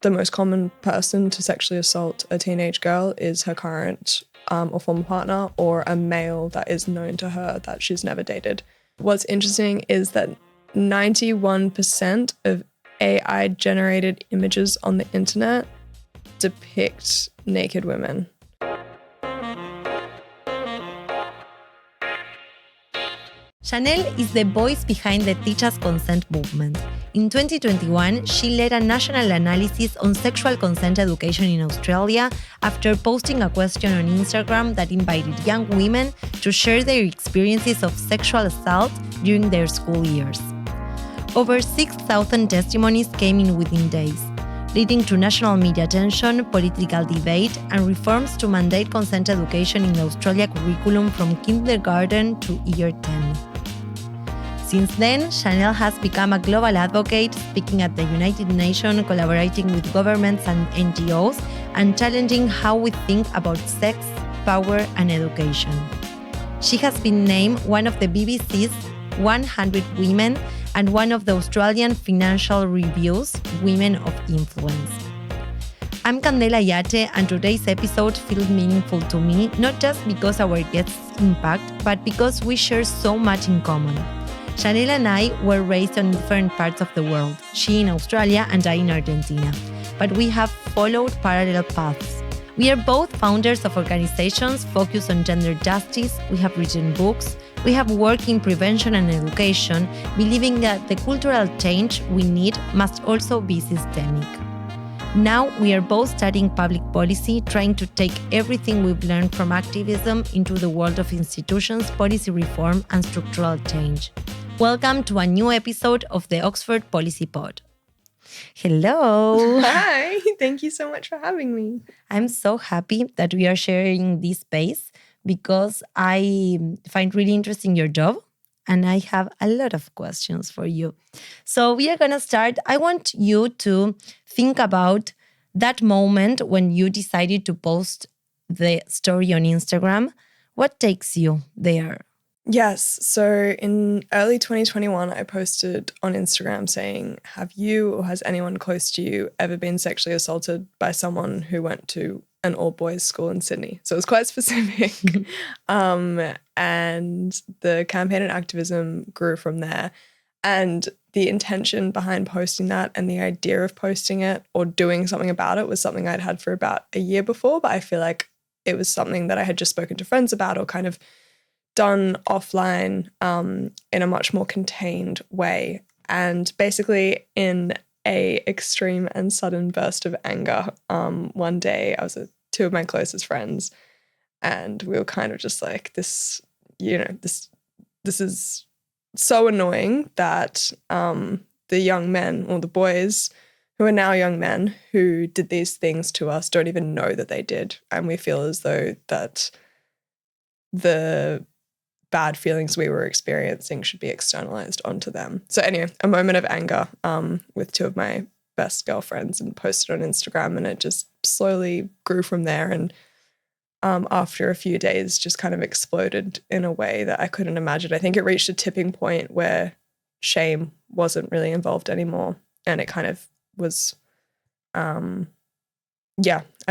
the most common person to sexually assault a teenage girl is her current or former partner, or a male that is known to her that she's never dated. What's interesting is that 91% of AI-generated images on the internet depict naked women. Chanel is the voice behind the Teach Us Consent movement. In 2021, she led a national analysis on sexual consent education in Australia after posting a question on Instagram that invited young women to share their experiences of sexual assault during their school years. Over 6,000 testimonies came in within days, leading to national media attention, political debate, and reforms to mandate consent education in the Australia curriculum from kindergarten to year 10. Since then, Chanel has become a global advocate, speaking at the United Nations, collaborating with governments and NGOs, and challenging how we think about sex, power, and education. She has been named one of the BBC's 100 Women and one of the Australian Financial Review's Women of Influence. I'm Candela Yatche, and today's episode feels meaningful to me, not just because our guests' impact, but because we share so much in common. Chanel and I were raised in different parts of the world, she in Australia and I in Argentina, but we have followed parallel paths. We are both founders of organizations focused on gender justice, we have written books, we have worked in prevention and education, believing that the cultural change we need must also be systemic. Now we are both studying public policy, trying to take everything we've learned from activism into the world of institutions, policy reform, and structural change. Welcome to a new episode of the Oxford Policy Pod. Hello. Hi, thank you so much for having me. I'm so happy that we are sharing this space because I find really interesting your job and I have a lot of questions for you. So we are going to start. I want you to think about that moment when you decided to post the story on Instagram. What takes you there? Yes, so in early 2021, I posted on Instagram saying, have you or has anyone close to you ever been sexually assaulted by someone who went to an all-boys school in Sydney? So it was quite specific. And the campaign and activism grew from there. And the intention behind posting that and the idea of posting it or doing something about it was something I'd had for about a year before, but I feel like it was something that I had just spoken to friends about or kind of done offline in a much more contained way. And basically in a extreme and sudden burst of anger, one day I was with two of my closest friends and we were kind of just like, this is so annoying that the young men or the boys who are now young men who did these things to us don't even know that they did. And we feel as though that the bad feelings we were experiencing should be externalized onto them. So anyway, a moment of anger with two of my best girlfriends and posted on Instagram, and it just slowly grew from there. And after a few days, just kind of exploded in a way that I couldn't imagine. I think it reached a tipping point where shame wasn't really involved anymore, and it kind of was.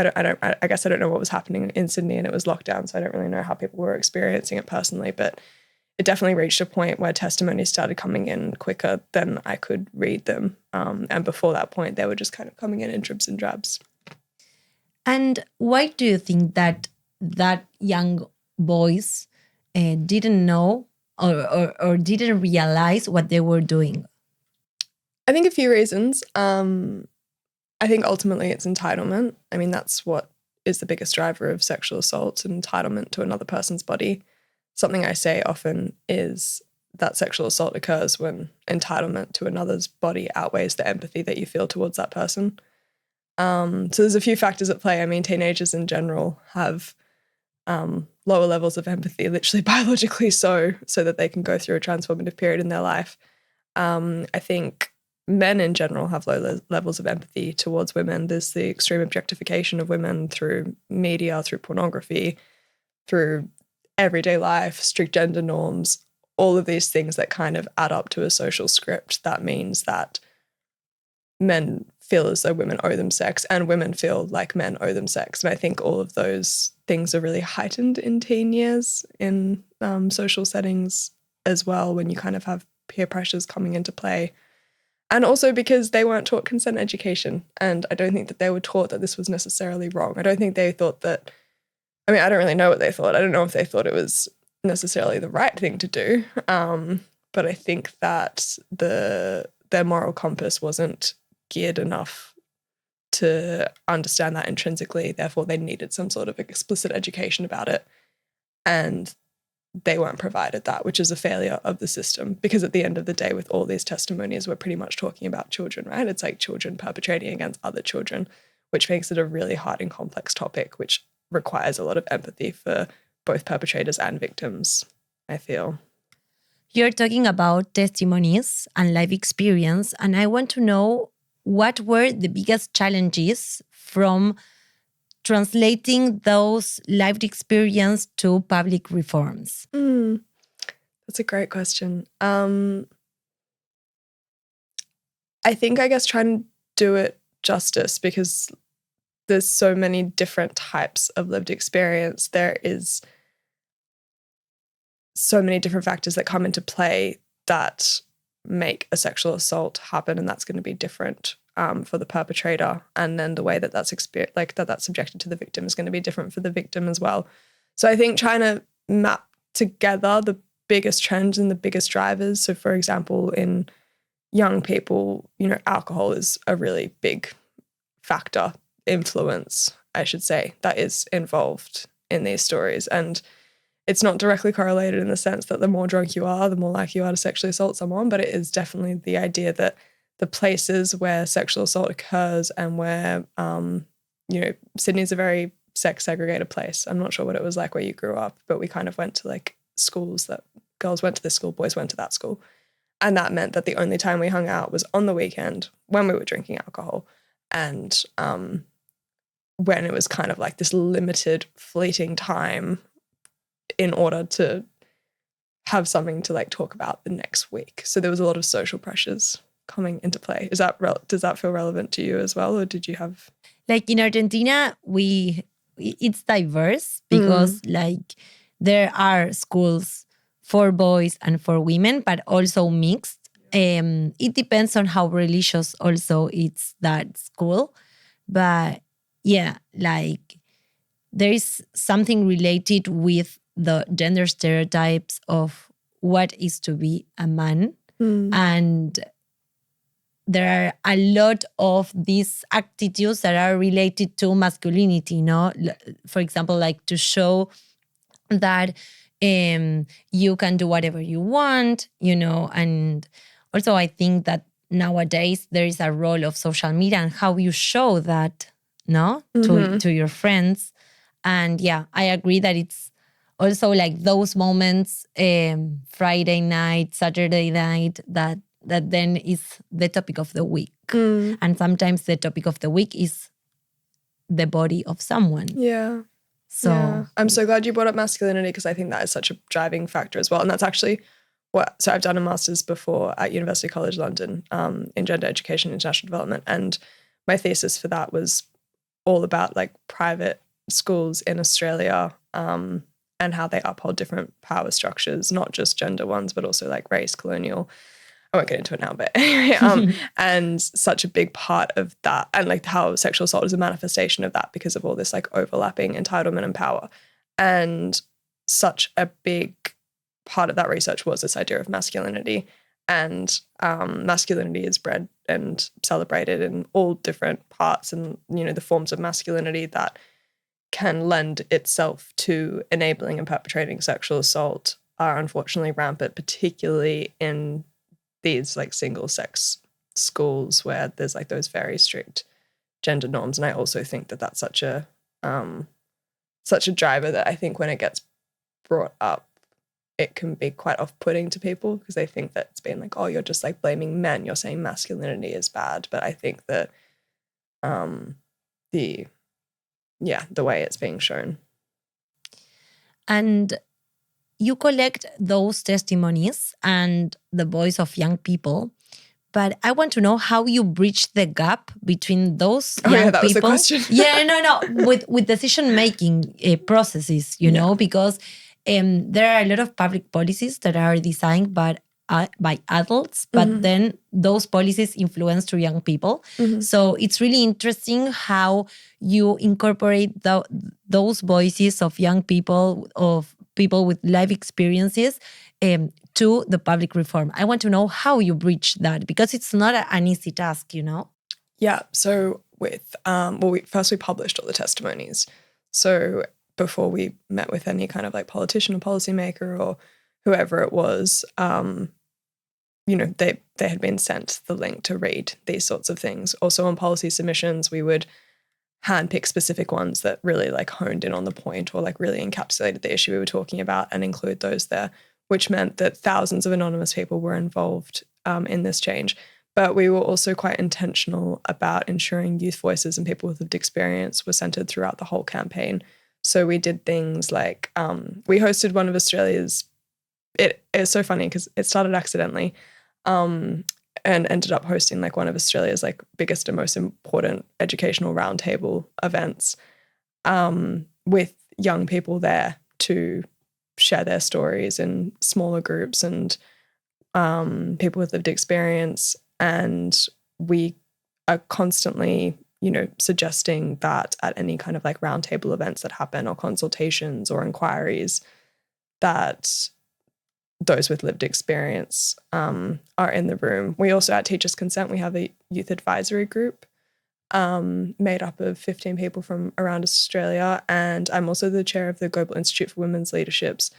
I guess I don't know what was happening in Sydney, and it was lockdown, so I don't really know how people were experiencing it personally, but it definitely reached a point where testimonies started coming in quicker than I could read them. And before that point, they were just kind of coming in dribs and drabs. And why do you think that young boys didn't know or didn't realize what they were doing? I think a few reasons. I think ultimately it's entitlement. I mean, that's what is the biggest driver of sexual assault, entitlement to another person's body. Something I say often is that sexual assault occurs when entitlement to another's body outweighs the empathy that you feel towards that person. So there's a few factors at play. I mean, teenagers in general have lower levels of empathy, literally biologically so that they can go through a transformative period in their life. I think men in general have low levels of empathy towards women. There's the extreme objectification of women through media, through pornography, through everyday life, strict gender norms, all of these things that kind of add up to a social script that means that men feel as though women owe them sex and women feel like men owe them sex. And I think all of those things are really heightened in teen years in social settings as well, when you kind of have peer pressures coming into play. And also because they weren't taught consent education. And I don't think that they were taught that this was necessarily wrong. I don't think they thought that, I mean, I don't really know what they thought. I don't know if they thought it was necessarily the right thing to do. But I think that their moral compass wasn't geared enough to understand that intrinsically. Therefore, they needed some sort of explicit education about it. And they weren't provided that, which is a failure of the system. Because at the end of the day, with all these testimonies, we're pretty much talking about children, right? It's like children perpetrating against other children, which makes it a really hard and complex topic, which requires a lot of empathy for both perpetrators and victims, I feel. You're talking about testimonies and life experience, and I want to know what were the biggest challenges from translating those lived experience to public reforms? That's a great question. I think, I guess, trying to do it justice, because there's so many different types of lived experience. There is so many different factors that come into play that make a sexual assault happen, and that's going to be different for the perpetrator, and then the way that that's that's subjected to the victim is going to be different for the victim as well. So I think trying to map together the biggest trends and the biggest drivers. So, for example, in young people, alcohol is a really big factor, influence, I should say, that is involved in these stories. And it's not directly correlated in the sense that the more drunk you are, the more likely you are to sexually assault someone, but it is definitely the idea that the places where sexual assault occurs and where, Sydney's a very sex segregated place. I'm not sure what it was like where you grew up, but we kind of went to like schools that girls went to this school, boys went to that school. And that meant that the only time we hung out was on the weekend when we were drinking alcohol. And when it was kind of like this limited, fleeting time in order to have something to like talk about the next week. So there was a lot of social pressures coming into play. Does that feel relevant to you as well, or did you have? Like in Argentina, it's diverse because like there are schools for boys and for women, but also mixed. It depends on how religious also it's that school. But yeah, like there is something related with the gender stereotypes of what is to be a man. And there are a lot of these attitudes that are related to masculinity, For example, like to show that you can do whatever you want, and also I think that nowadays there is a role of social media and how you show that, to your friends. And yeah, I agree that it's also like those moments, Friday night, Saturday night, that then is the topic of the week. And sometimes the topic of the week is the body of someone. Yeah. So yeah. I'm so glad you brought up masculinity, because I think that is such a driving factor as well. And that's actually so I've done a master's before at University College London in gender education and international development. And my thesis for that was all about like private schools in Australia and how they uphold different power structures, not just gender ones, but also like race, colonial. I won't get into it now, but anyway, and such a big part of that, and like how sexual assault is a manifestation of that because of all this like overlapping entitlement and power. And such a big part of that research was this idea of masculinity, and masculinity is bred and celebrated in all different parts, and the forms of masculinity that can lend itself to enabling and perpetrating sexual assault are unfortunately rampant, particularly in these like single sex schools where there's like those very strict gender norms. And I also think that that's such a driver that I think when it gets brought up, it can be quite off-putting to people, because they think that it's been like, oh, you're just like blaming men, you're saying masculinity is bad. But I think that the way it's being shown. And you collect those testimonies and the voice of young people, But I want to know how you bridge the gap between those young yeah, that was the people. question. With decision-making processes, you know, because there are a lot of public policies that are designed by adults, but then those policies influence to young people. So it's really interesting how you incorporate those voices of young people, of people with life experiences, to the public reform. I want to know how you bridge that, because it's not an easy task, you know? Yeah. So with, we published all the testimonies. So before we met with any kind of like politician or policymaker or whoever it was, you know, they had been sent the link to read these sorts of things. Also on policy submissions, we would handpick specific ones that really like honed in on the point or like really encapsulated the issue we were talking about and include those there, which meant that thousands of anonymous people were involved in this change. But we were also quite intentional about ensuring youth voices and people with lived experience were centered throughout the whole campaign. So we did things like we hosted one of Australia's, it is so funny because it started accidentally, and ended up hosting like one of Australia's like biggest and most important educational roundtable events with young people there to share their stories in smaller groups and people with lived experience. And we are constantly, you know, suggesting that at any kind of like roundtable events that happen or consultations or inquiries, that those with lived experience are in the room. We also, at Teachers Consent, we have a youth advisory group made up of 15 people from around Australia. And I'm also the chair of the Global Institute for Women's Leadership's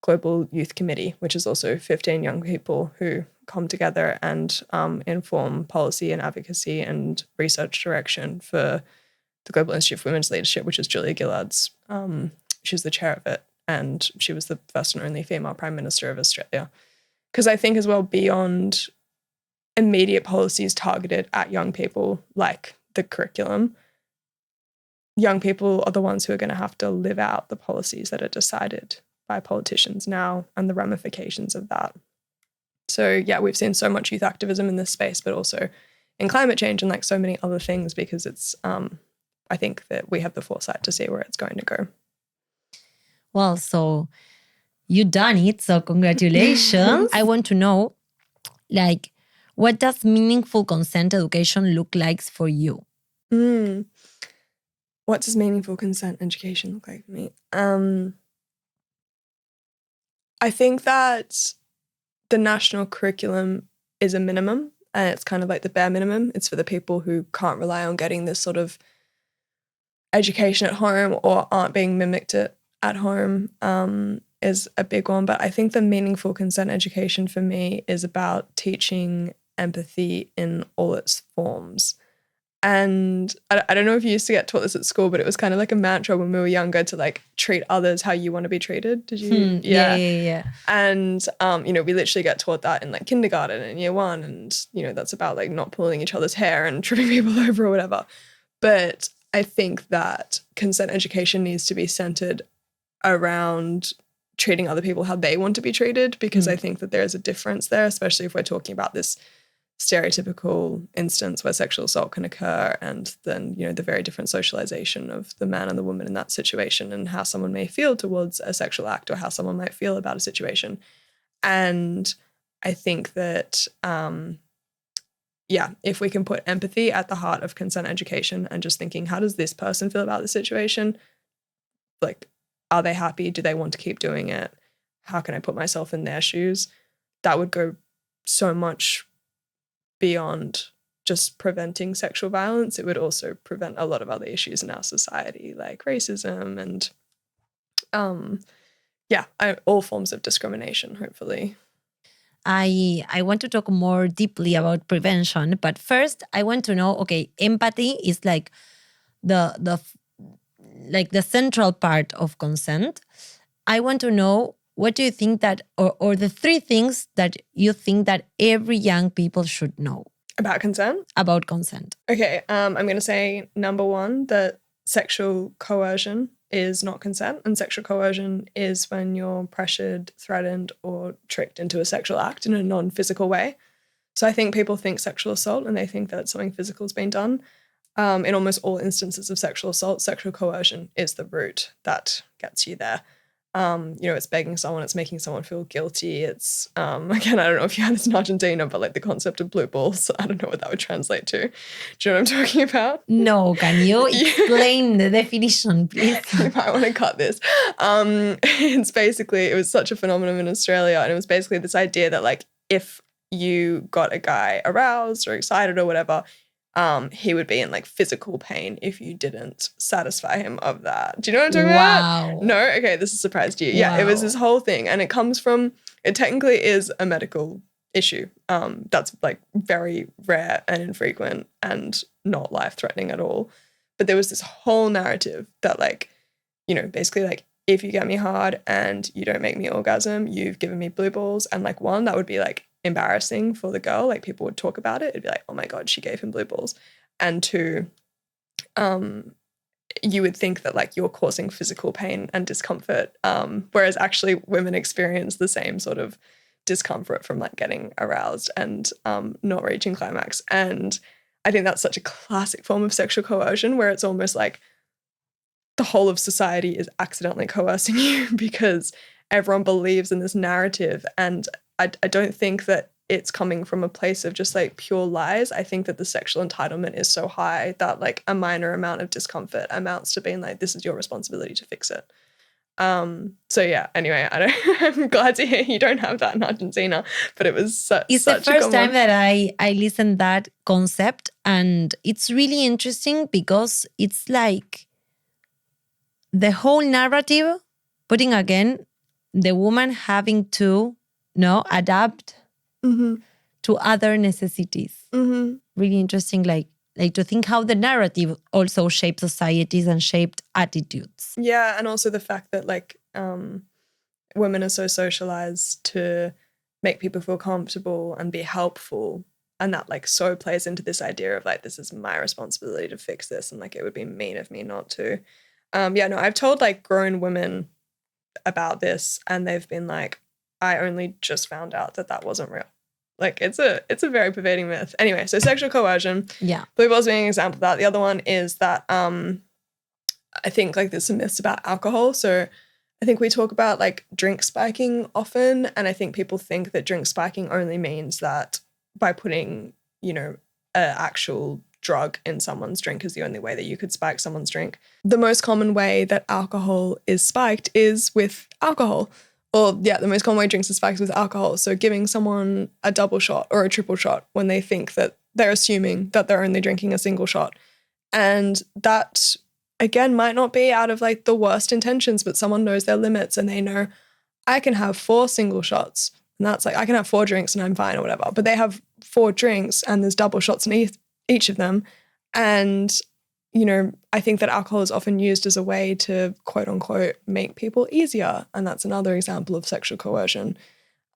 Global Youth Committee, which is also 15 young people who come together and inform policy and advocacy and research direction for the Global Institute for Women's Leadership, which is Julia Gillard's. She's the chair of it. And she was the first and only female Prime Minister of Australia. Because I think as well, beyond immediate policies targeted at young people, like the curriculum, young people are the ones who are going to have to live out the policies that are decided by politicians now and the ramifications of that. So yeah, we've seen so much youth activism in this space, but also in climate change and like so many other things, because it's, I think that we have the foresight to see where it's going to go. Well, so you done it, so congratulations. I want to know, like, what does meaningful consent education look like for you? What does meaningful consent education look like for me? I think that the national curriculum is a minimum, and it's kind of like the bare minimum. It's for the people who can't rely on getting this sort of education at home or aren't being mimicked at home, is a big one. But I think the meaningful consent education for me is about teaching empathy in all its forms. And I don't know if you used to get taught this at school, but it was kind of like a mantra when we were younger to like treat others how you want to be treated. Did you? Yeah. And, you know, we literally get taught that in like kindergarten and year one. And, you know, that's about like not pulling each other's hair and tripping people over or whatever. But I think that consent education needs to be centered around treating other people how they want to be treated, because I think that there's a difference there, especially if we're talking about this stereotypical instance where sexual assault can occur, and then, you know, the very different socialization of the man and the woman in that situation and how someone may feel towards a sexual act or how someone might feel about a situation. And I think that, if we can put empathy at the heart of consent education and just thinking, how does this person feel about the situation? Like, are they happy? Do they want to keep doing it? How can I put myself in their shoes? That would go so much beyond just preventing sexual violence. It would also prevent a lot of other issues in our society, like racism and, all forms of discrimination, hopefully. I want to talk more deeply about prevention, but first I want to know, okay, empathy is like the central part of consent. I want to know, what do you think that, or the 3 things that you think that every young people should know about consent? About consent. Okay, I'm going to say number 1, that sexual coercion is not consent, and sexual coercion is when you're pressured, threatened, or tricked into a sexual act in a non-physical way. So I think people think sexual assault and they think that something physical has been done. In almost all instances of sexual assault, sexual coercion is the route that gets you there. It's begging someone, it's making someone feel guilty. It's, again, I don't know if you had this in Argentina, but like the concept of blue balls, I don't know what that would translate to. Do you know what I'm talking about? No, can you explain the definition, please? You might want to cut this. It was such a phenomenon in Australia, and it was basically this idea that like if you got a guy aroused or excited or whatever, he would be in like physical pain if you didn't satisfy him of that. Do you know what I'm talking about? No? Okay, this has surprised you. Yeah, it was this whole thing. And it comes from, it technically is a medical issue. That's like very rare and infrequent and not life-threatening at all. But there was this whole narrative that like, basically like, if you get me hard and you don't make me orgasm, you've given me blue balls. And like one, that would be like embarrassing for the girl. Like people would talk about it. It'd be like, oh my God, she gave him blue balls. And two, you would think that like you're causing physical pain and discomfort. Whereas actually women experience the same sort of discomfort from like getting aroused and not reaching climax. And I think that's such a classic form of sexual coercion where it's almost like the whole of society is accidentally coercing you because everyone believes in this narrative. And I don't think that it's coming from a place of just like pure lies. I think that the sexual entitlement is so high that like a minor amount of discomfort amounts to being like, this is your responsibility to fix it. So yeah, anyway, I'm glad to hear you don't have that in Argentina, but it was it's such the first time that I listened that concept, and it's really interesting because it's like the whole narrative putting again the woman having to adapt to other necessities. Really interesting, like to think how the narrative also shaped societies and shaped attitudes. Yeah, and also the fact that like women are so socialized to make people feel comfortable and be helpful, and that like so plays into this idea of like, this is my responsibility to fix this, and like it would be mean of me not to. I've told like grown women about this, and they've been like, I only just found out that wasn't real. Like it's a very pervading myth. Anyway, so sexual coercion. Yeah. Blue balls being an example of that. The other one is that I think like there's some myths about alcohol. So I think we talk about like drink spiking often, and I think people think that drink spiking only means that by putting, an actual drug in someone's drink is the only way that you could spike someone's drink. The most common way that alcohol is spiked is with alcohol. Or yeah, the most common way drinks are spiked with alcohol. So giving someone a double shot or a triple shot when they think that they're assuming that they're only drinking a single shot. And that, again, might not be out of like the worst intentions, but someone knows their limits and they know, I can have 4 single shots. And that's like, I can have 4 drinks and I'm fine or whatever. But they have 4 drinks and there's double shots in each of them. And I think that alcohol is often used as a way to, quote unquote, make people easier. And that's another example of sexual coercion.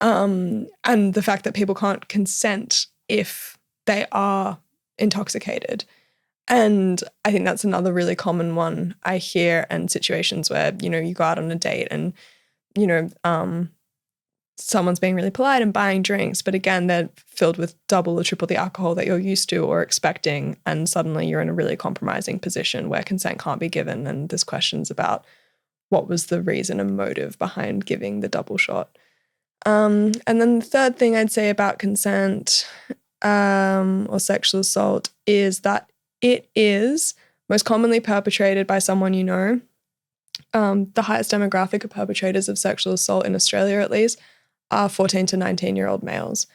And the fact that people can't consent if they are intoxicated. And I think that's another really common one I hear in situations where, you go out on a date and, someone's being really polite and buying drinks, but again, they're filled with double or triple the alcohol that you're used to or expecting, and suddenly you're in a really compromising position where consent can't be given, and there's questions about what was the reason and motive behind giving the double shot. And then the third thing I'd say about consent or sexual assault is that it is most commonly perpetrated by someone you know. The highest demographic of perpetrators of sexual assault in Australia, at least, are 14 to 19-year-old males.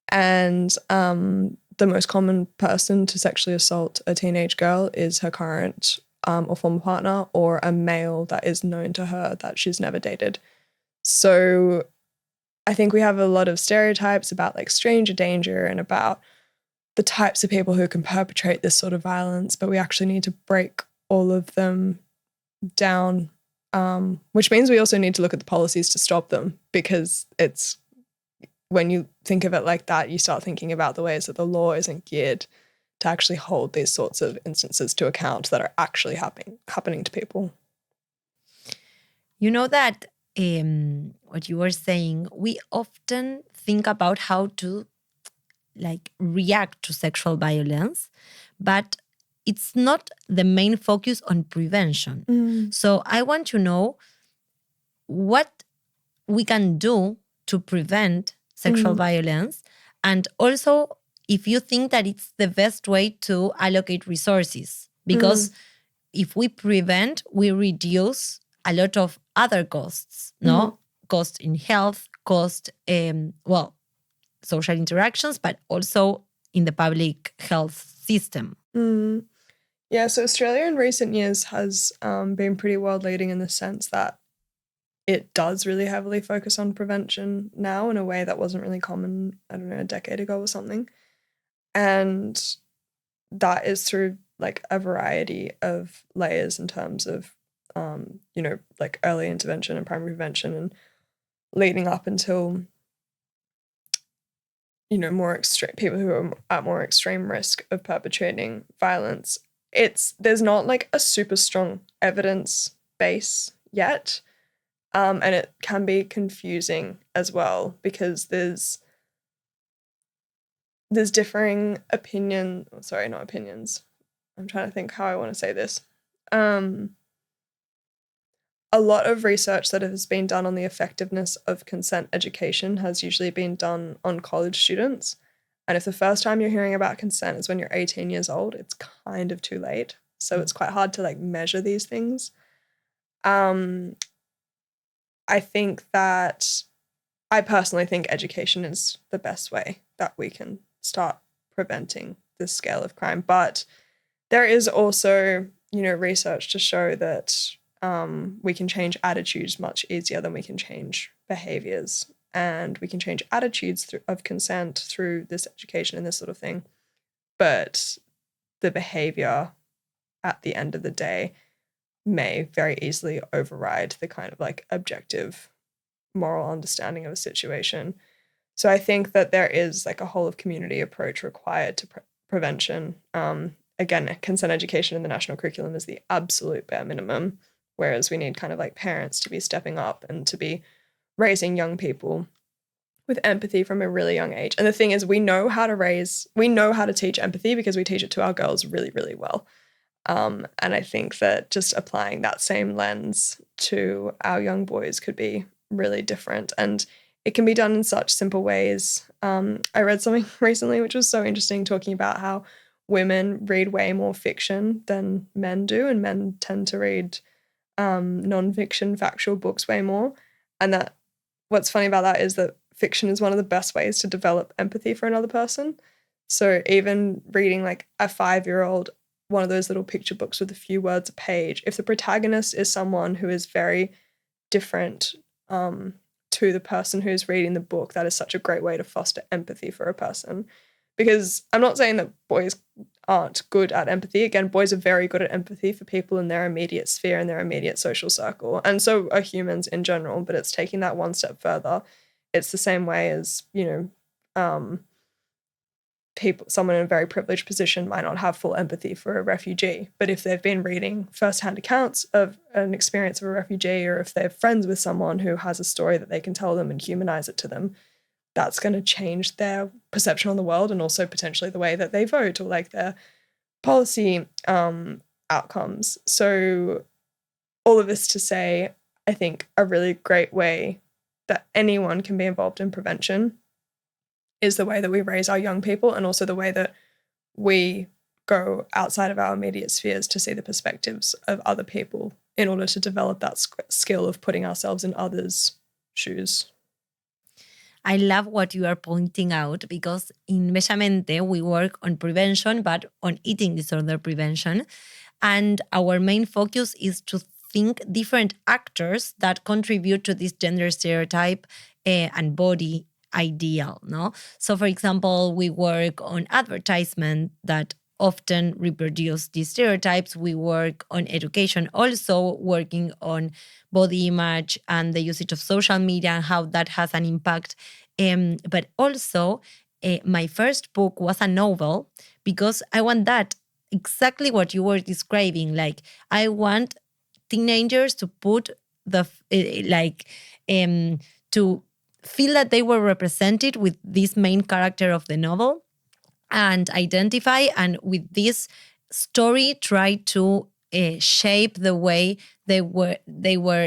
And the most common person to sexually assault a teenage girl is her current or former partner, or a male that is known to her that she's never dated. So I think we have a lot of stereotypes about like stranger danger and about the types of people who can perpetrate this sort of violence, but we actually need to break all of them down, which means we also need to look at the policies to stop them, because it's, when you think of it like that, you start thinking about the ways that the law isn't geared to actually hold these sorts of instances to account that are actually happening to people. You know that what you were saying, we often think about how to like react to sexual violence, but it's not the main focus on prevention. So I want to know what we can do to prevent sexual violence, and also if you think that it's the best way to allocate resources, because if we prevent, we reduce a lot of other costs, no? Cost in health, cost, social interactions, but also in the public health system. Yeah, so Australia in recent years has been pretty world leading in the sense that it does really heavily focus on prevention now in a way that wasn't really common, I don't know, a decade ago or something. And that is through like a variety of layers in terms of, like early intervention and primary prevention and leading up until, more extreme people who are at more extreme risk of perpetrating violence. There's not like a super strong evidence base yet. And it can be confusing as well because there's differing not opinions. I'm trying to think how I want to say this. A lot of research that has been done on the effectiveness of consent education has usually been done on college students. And if the first time you're hearing about consent is when you're 18 years old, it's kind of too late. So it's quite hard to like measure these things. I personally think education is the best way that we can start preventing this scale of crime. But there is also, research to show that we can change attitudes much easier than we can change behaviors. And we can change attitudes of consent through this education and this sort of thing. But the behavior at the end of the day may very easily override the kind of like objective moral understanding of a situation. So I think that there is like a whole of community approach required to prevention. Again, consent education in the national curriculum is the absolute bare minimum, whereas we need kind of like parents to be stepping up and to be raising young people with empathy from a really young age. And the thing is, we know how to teach empathy because we teach it to our girls really, really well. And I think that just applying that same lens to our young boys could be really different. And it can be done in such simple ways. I read something recently which was so interesting, talking about how women read way more fiction than men do, and men tend to read non-fiction factual books way more. And that what's funny about that is that fiction is one of the best ways to develop empathy for another person. So even reading like a 5-year-old one of those little picture books with a few words a page, if the protagonist is someone who is very different to the person who's reading the book, that is such a great way to foster empathy for a person. Because I'm not saying that boys aren't good at empathy. Again, boys are very good at empathy for people in their immediate sphere and their immediate social circle. And so are humans in general, but it's taking that one step further. It's the same way as, someone in a very privileged position might not have full empathy for a refugee. But if they've been reading firsthand accounts of an experience of a refugee, or if they're friends with someone who has a story that they can tell them and humanize it to them, that's going to change their perception on the world and also potentially the way that they vote or like their policy outcomes. So all of this to say, I think a really great way that anyone can be involved in prevention is the way that we raise our young people, and also the way that we go outside of our immediate spheres to see the perspectives of other people in order to develop that skill of putting ourselves in others' shoes. I love what you are pointing out, because in Bellamente we work on prevention, but on eating disorder prevention. And our main focus is to think different actors that contribute to this gender stereotype and body ideal, no? So for example, we work on advertisement that often reproduce these stereotypes. We work on education, also working on body image and the usage of social media and how that has an impact. But also, my first book was a novel, because I want that, exactly what you were describing. Like, I want teenagers to put to feel that they were represented with this main character of the novel and identify, and with this story try to shape the way they were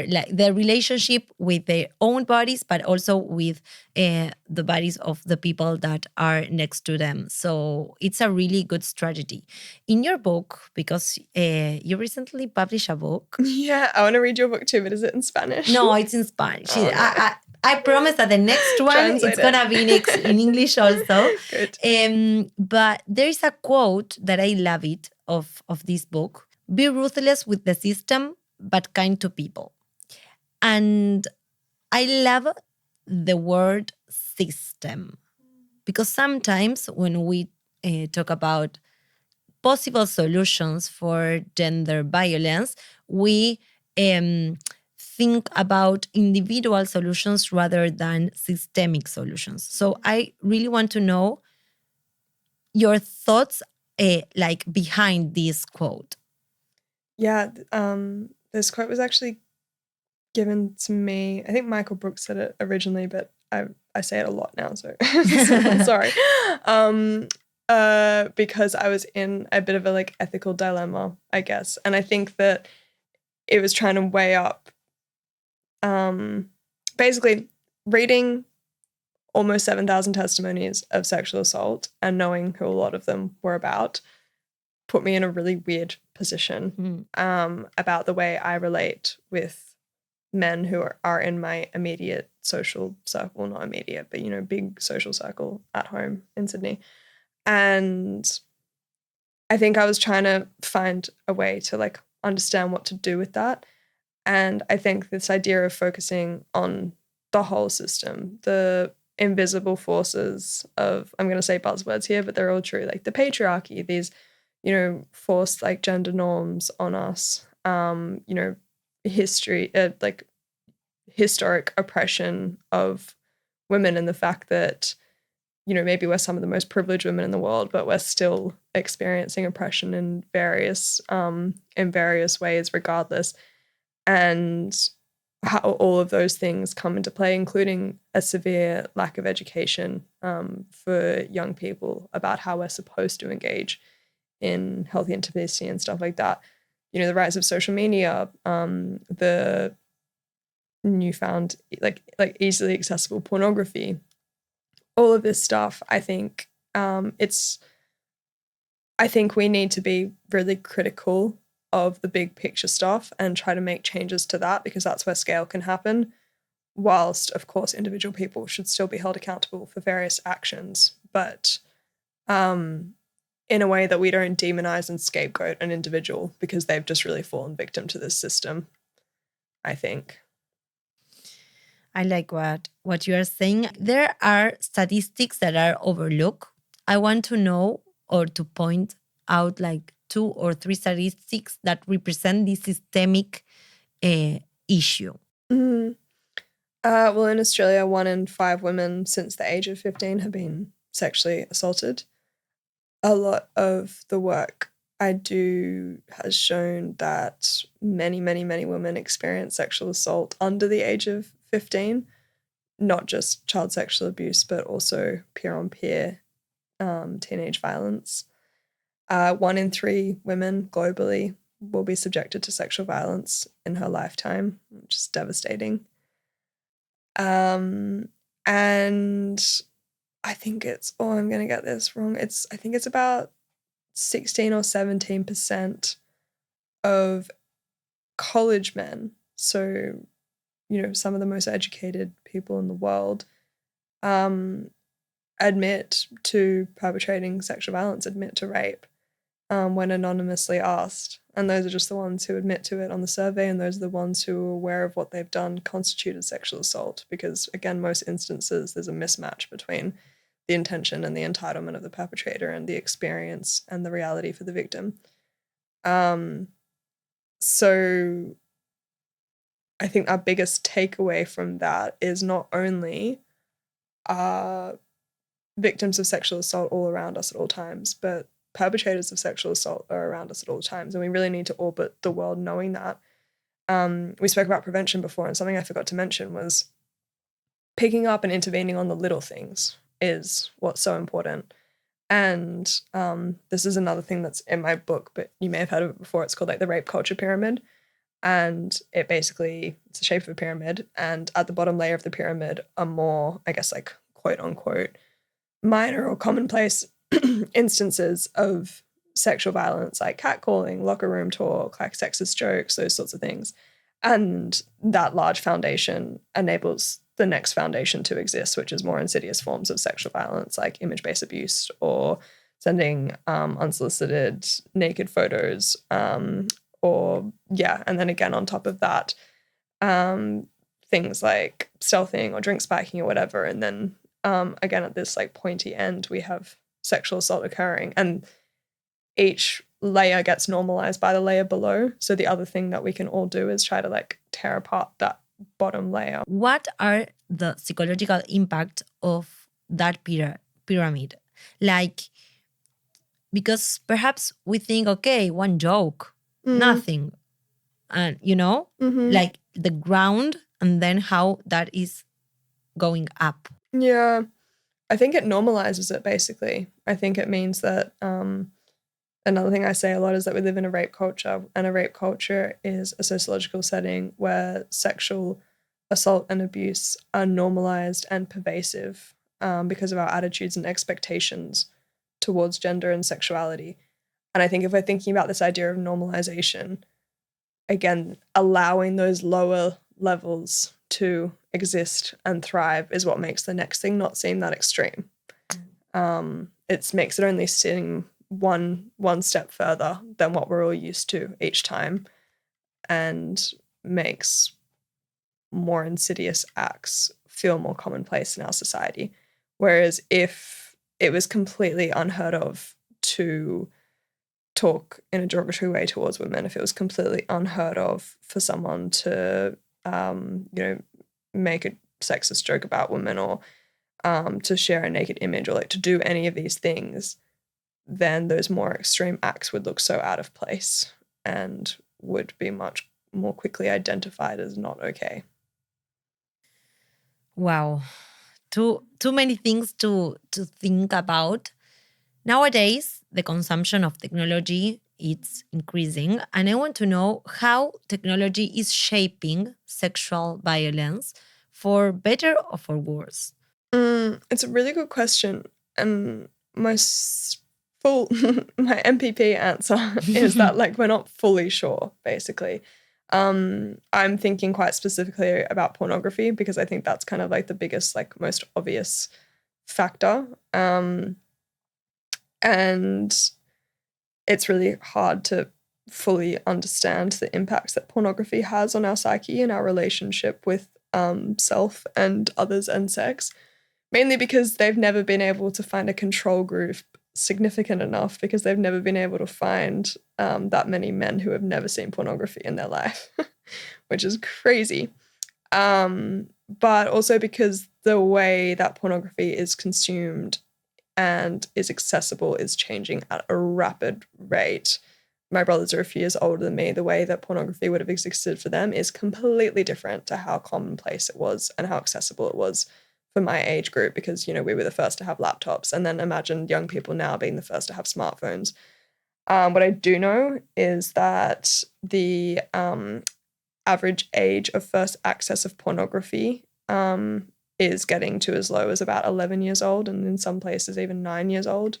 like their relationship with their own bodies, but also with the bodies of the people that are next to them. So it's a really good strategy. In your book, because you recently published a book. Yeah, I want to read your book too, but is it in Spanish? No, it's in Spanish. Oh, no. I promise that the next one Translate it's gonna be in English also. Good. But there is a quote that I love it of this book: "Be ruthless with the system, but kind to people." And I love the word system, because sometimes when we talk about possible solutions for gender violence, we think about individual solutions rather than systemic solutions. So I really want to know your thoughts like behind this quote. Yeah, this quote was actually given to me. I think Michael Brooks said it originally, but I say it a lot now, so I'm sorry. Because I was in a bit of a like ethical dilemma, I guess. And I think that it was trying to weigh up basically reading almost 7,000 testimonies of sexual assault and knowing who a lot of them were about put me in a really weird position about the way I relate with men who are in my immediate social circle. Well, not immediate, but, you know, big social circle at home in Sydney. And I think I was trying to find a way to like understand what to do with that. And I think this idea of focusing on the whole system, the invisible forces of, I'm going to say buzzwords here, but they're all true, like the patriarchy, these, you know, forced like gender norms on us, you know, history, like historic oppression of women, and the fact that, you know, maybe we're some of the most privileged women in the world, but we're still experiencing oppression in various ways regardless. And how all of those things come into play, including a severe lack of education for young people about how we're supposed to engage in healthy intimacy and stuff like that. You know, the rise of social media, the newfound like easily accessible pornography, all of this stuff. I think I think we need to be really critical of the big picture stuff and try to make changes to that, because that's where scale can happen, whilst of course individual people should still be held accountable for various actions, but in a way that we don't demonize and scapegoat an individual because they've just really fallen victim to this system, I think. I like what you are saying. There are statistics that are overlooked. I want to know or to point out like 2 or 3 statistics that represent this systemic issue. Mm-hmm. Well, in Australia, 1 in 5 women since the age of 15 have been sexually assaulted. A lot of the work I do has shown that many, many, many women experience sexual assault under the age of 15, not just child sexual abuse, but also peer-on-peer teenage violence. 1 in 3 women globally will be subjected to sexual violence in her lifetime, which is devastating. And I think I'm going to get this wrong. I think it's about 16 or 17% of college men, so, you know, some of the most educated people in the world, admit to perpetrating sexual violence, admit to rape when anonymously asked. And those are just the ones who admit to it on the survey, and those are the ones who are aware of what they've done constituted sexual assault, because, again, most instances there's a mismatch between the intention and the entitlement of the perpetrator and the experience and the reality for the victim. So I think our biggest takeaway from that is not only are victims of sexual assault all around us at all times, but perpetrators of sexual assault are around us at all times. And we really need to orbit the world knowing that. We spoke about prevention before, and something I forgot to mention was picking up and intervening on the little things is what's so important. And this is another thing that's in my book, but you may have heard of it before. It's called like the rape culture pyramid. And it's the shape of a pyramid. And at the bottom layer of the pyramid are more, I guess, like quote unquote, minor or commonplace instances of sexual violence, like catcalling, locker room talk, like sexist jokes, those sorts of things. And that large foundation enables the next foundation to exist, which is more insidious forms of sexual violence, like image-based abuse or sending unsolicited naked photos, and then again on top of that, things like stealthing or drink spiking or whatever. And then again at this like pointy end, we have sexual assault occurring, and each layer gets normalized by the layer below. So the other thing that we can all do is try to like tear apart that bottom layer. What are the psychological impact of that pyramid? Like, because perhaps we think, okay, one joke, nothing. And, like the ground, and then how that is going up. Yeah. I think it normalizes it, basically. I think it means that another thing I say a lot is that we live in a rape culture, and a rape culture is a sociological setting where sexual assault and abuse are normalized and pervasive because of our attitudes and expectations towards gender and sexuality. And I think if we're thinking about this idea of normalization, again, allowing those lower levels to exist and thrive is what makes the next thing not seem that extreme. It makes it only seem one step further than what we're all used to each time, and makes more insidious acts feel more commonplace in our society. Whereas if it was completely unheard of to talk in a derogatory way towards women, if it was completely unheard of for someone to make a sexist joke about women, or to share a naked image, or like to do any of these things, then those more extreme acts would look so out of place and would be much more quickly identified as not okay. Wow. Too many things to think about. Nowadays, the consumption of technology is increasing, and I want to know how technology is shaping sexual violence, for better or for worse. It's a really good question, and my MPP answer is that like we're not fully sure, basically. I'm thinking quite specifically about pornography, because I think that's kind of like the biggest, like most obvious factor. And it's really hard to fully understand the impacts that pornography has on our psyche and our relationship with self and others and sex, mainly because they've never been able to find a control group significant enough, because they've never been able to find that many men who have never seen pornography in their life, which is crazy. But also because the way that pornography is consumed and is accessible is changing at a rapid rate. My brothers are a few years older than me. The way that pornography would have existed for them is completely different to how commonplace it was and how accessible it was for my age group, because, we were the first to have laptops, and then imagine young people now being the first to have smartphones. What I do know is that the average age of first access of pornography is getting to as low as about 11 years old, and in some places even 9 years old.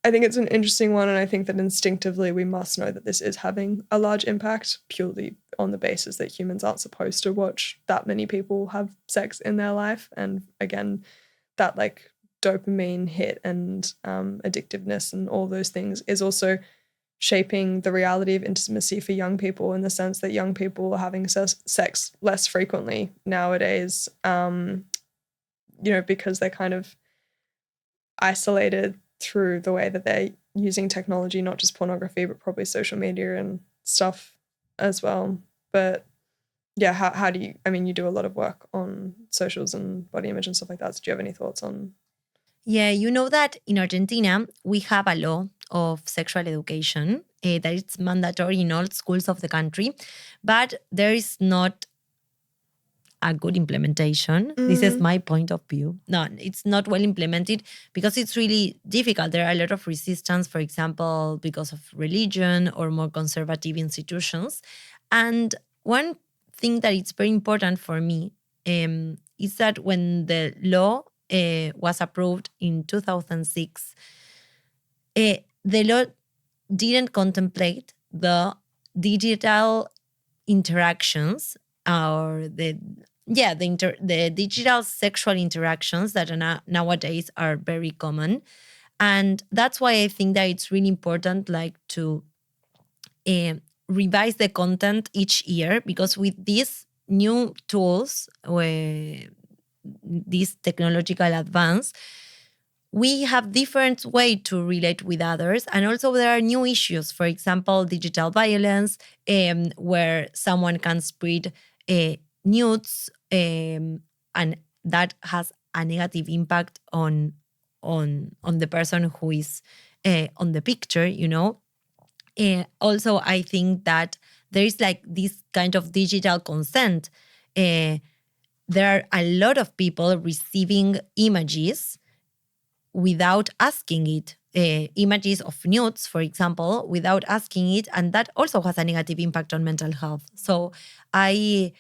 I think it's an interesting one, and I think that instinctively we must know that this is having a large impact, purely on the basis that humans aren't supposed to watch that many people have sex in their life. And again, that like dopamine hit and addictiveness and all those things is also shaping the reality of intimacy for young people, in the sense that young people are having sex less frequently nowadays, because they're kind of isolated through the way that they're using technology, not just pornography, but probably social media and stuff as well. But yeah, how do you, you do a lot of work on socials and body image and stuff like that. So do you have any thoughts on? Yeah, you know that in Argentina, we have a law of sexual education that it's mandatory in all schools of the country, but there is not a good implementation. This is my point of view. No, it's not well implemented because it's really difficult. There are a lot of resistance, for example, because of religion or more conservative institutions. And one thing that is very important for me is that when the law was approved in 2006, the law didn't contemplate the digital interactions or the digital sexual interactions that nowadays are very common. And that's why I think that it's really important to revise the content each year, because with these new tools, this technological advance, we have different way to relate with others. And also there are new issues, for example, digital violence, where someone can spread nudes, and that has a negative impact on the person who is on the picture, Also, I think that there is this kind of digital consent. There are a lot of people receiving images without asking it, images of nudes, for example, without asking it, and that also has a negative impact on mental health. So I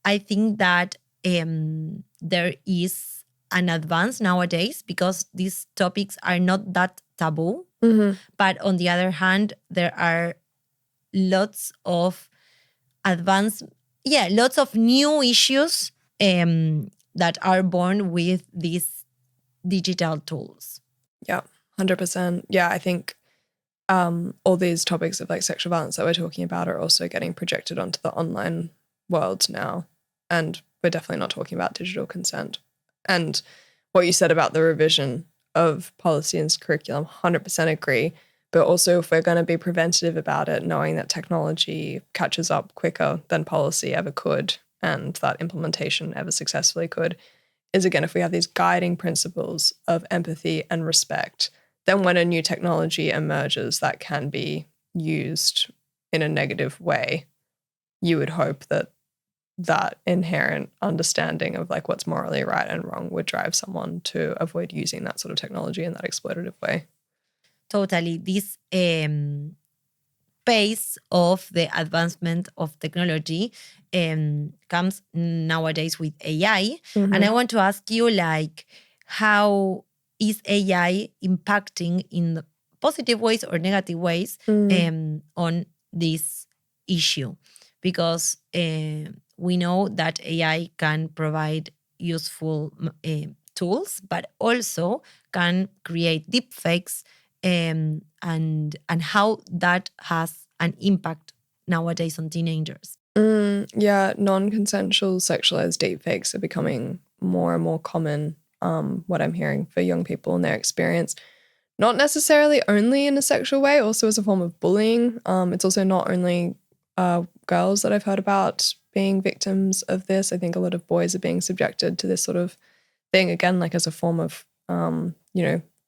think that there is an advance nowadays because these topics are not that taboo. But on the other hand, there are lots of lots of new issues that are born with these digital tools. Yeah, 100%. Yeah, I think all these topics of sexual violence that we're talking about are also getting projected onto the online world now. And we're definitely not talking about digital consent. And what you said about the revision of policy and curriculum, 100% agree. But also, if we're going to be preventative about it, knowing that technology catches up quicker than policy ever could, and that implementation ever successfully could, is again, if we have these guiding principles of empathy and respect, then when a new technology emerges that can be used in a negative way, you would hope that that inherent understanding of what's morally right and wrong would drive someone to avoid using that sort of technology in that exploitative way. Totally. This pace of the advancement of technology comes nowadays with AI. And I want to ask you, how is AI impacting in positive ways or negative ways on this issue? Because we know that AI can provide useful tools, but also can create deepfakes, and how that has an impact nowadays on teenagers. Yeah, non-consensual sexualized deepfakes are becoming more and more common, what I'm hearing for young people in their experience. Not necessarily only in a sexual way, also as a form of bullying. It's also not only girls that I've heard about being victims of this. I think a lot of boys are being subjected to this sort of thing, again, as a form of,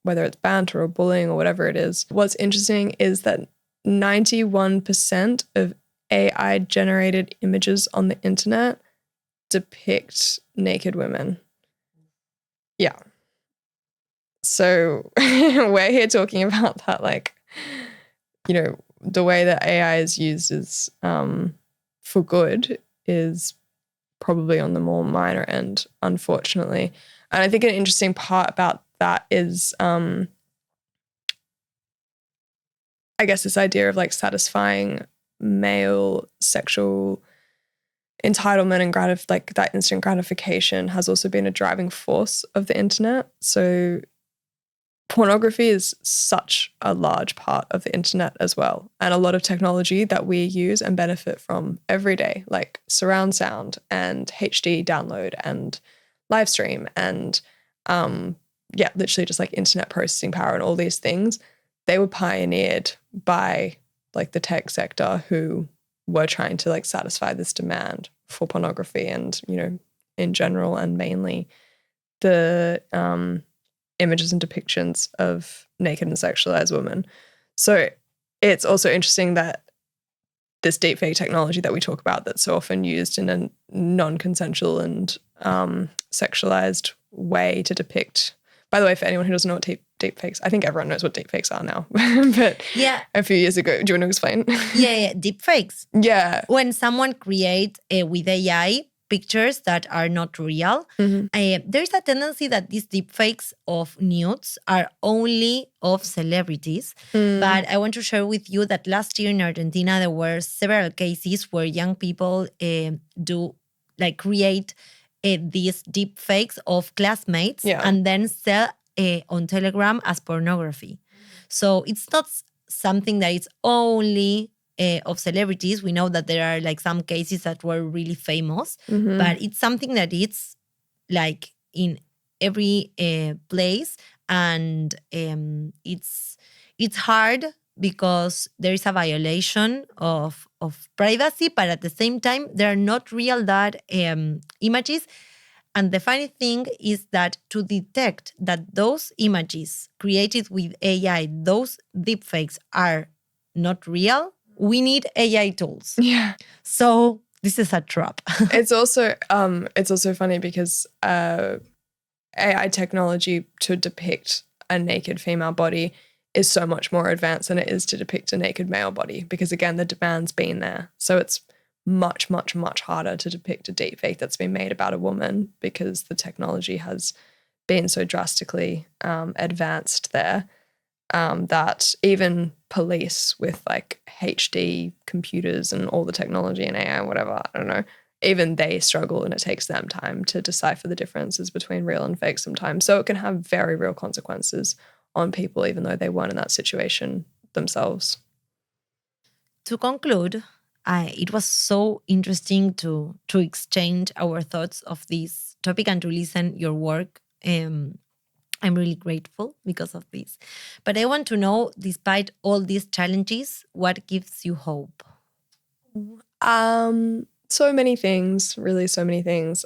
whether it's banter or bullying or whatever it is. What's interesting is that 91% of AI-generated images on the internet depict naked women. Yeah. So we're here talking about that, the way that AI is used is for good is probably on the more minor end, unfortunately. And I think an interesting part about that is, I guess, this idea of satisfying male sexual entitlement and that instant gratification has also been a driving force of the internet. So pornography is such a large part of the internet as well. And a lot of technology that we use and benefit from every day, like surround sound and HD download and live stream and literally just internet processing power and all these things, they were pioneered by the tech sector who were trying to satisfy this demand for pornography and, in general and mainly the images and depictions of naked and sexualized women. So it's also interesting that this deepfake technology that we talk about that's so often used in a non-consensual and sexualized way to depict. By the way, for anyone who doesn't know what deepfakes, I think everyone knows what deepfakes are now. But a few years ago, do you want to explain? Yeah, deepfakes. Yeah. When someone creates with AI pictures that are not real, there's a tendency that these deepfakes of nudes are only of celebrities. But I want to share with you that last year in Argentina, there were several cases where young people create these deepfakes of classmates and then sell on Telegram as pornography. So it's not something that is only of celebrities. We know that there are like some cases that were really famous, but it's something that it's like in every place, and it's hard because there is a violation of privacy, but at the same time there are not real that images. And the funny thing is that to detect that those images created with AI, those deepfakes are not real, we need AI tools. Yeah. So this is a trap. It's also funny because AI technology to depict a naked female body is so much more advanced than it is to depict a naked male body, because again, the demand's been there. So it's much, much, much harder to depict a deepfake that's been made about a woman, because the technology has been so drastically advanced there. That even police with like HD computers and all the technology and AI and whatever, I don't know, even they struggle, and it takes them time to decipher the differences between real and fake sometimes. So it can have very real consequences on people, even though they weren't in that situation themselves. To conclude, it was so interesting to exchange our thoughts of this topic and to listen your work. I'm really grateful because of this. But I want to know, despite all these challenges, what gives you hope? So many things, really so many things.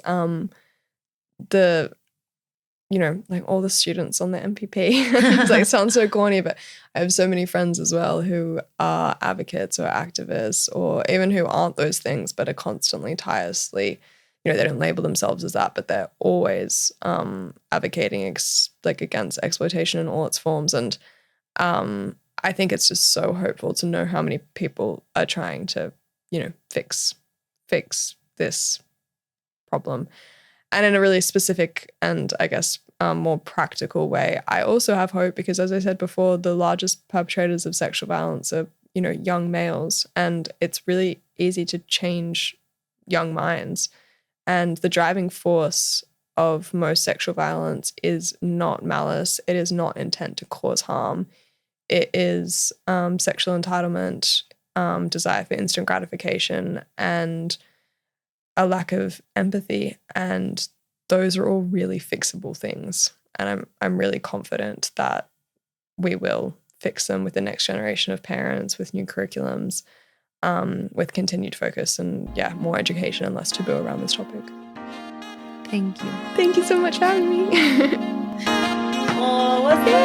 Like all the students on the MPP. It's like, sounds so corny, but I have so many friends as well who are advocates or activists, or even who aren't those things, but are constantly tirelessly, they don't label themselves as that, but they're always advocating against exploitation in all its forms. And I think it's just so hopeful to know how many people are trying to, fix this problem. And in a really specific and, I guess, more practical way. I also have hope because, as I said before, the largest perpetrators of sexual violence are, young males. And it's really easy to change young minds. And the driving force of most sexual violence is not malice. It is not intent to cause harm. It is sexual entitlement, desire for instant gratification, and a lack of empathy. And those are all really fixable things. And I'm really confident that we will fix them with the next generation of parents, with new curriculums, with continued focus and, more education and less taboo around this topic. Thank you. Thank you so much for having me. Oh, what's it?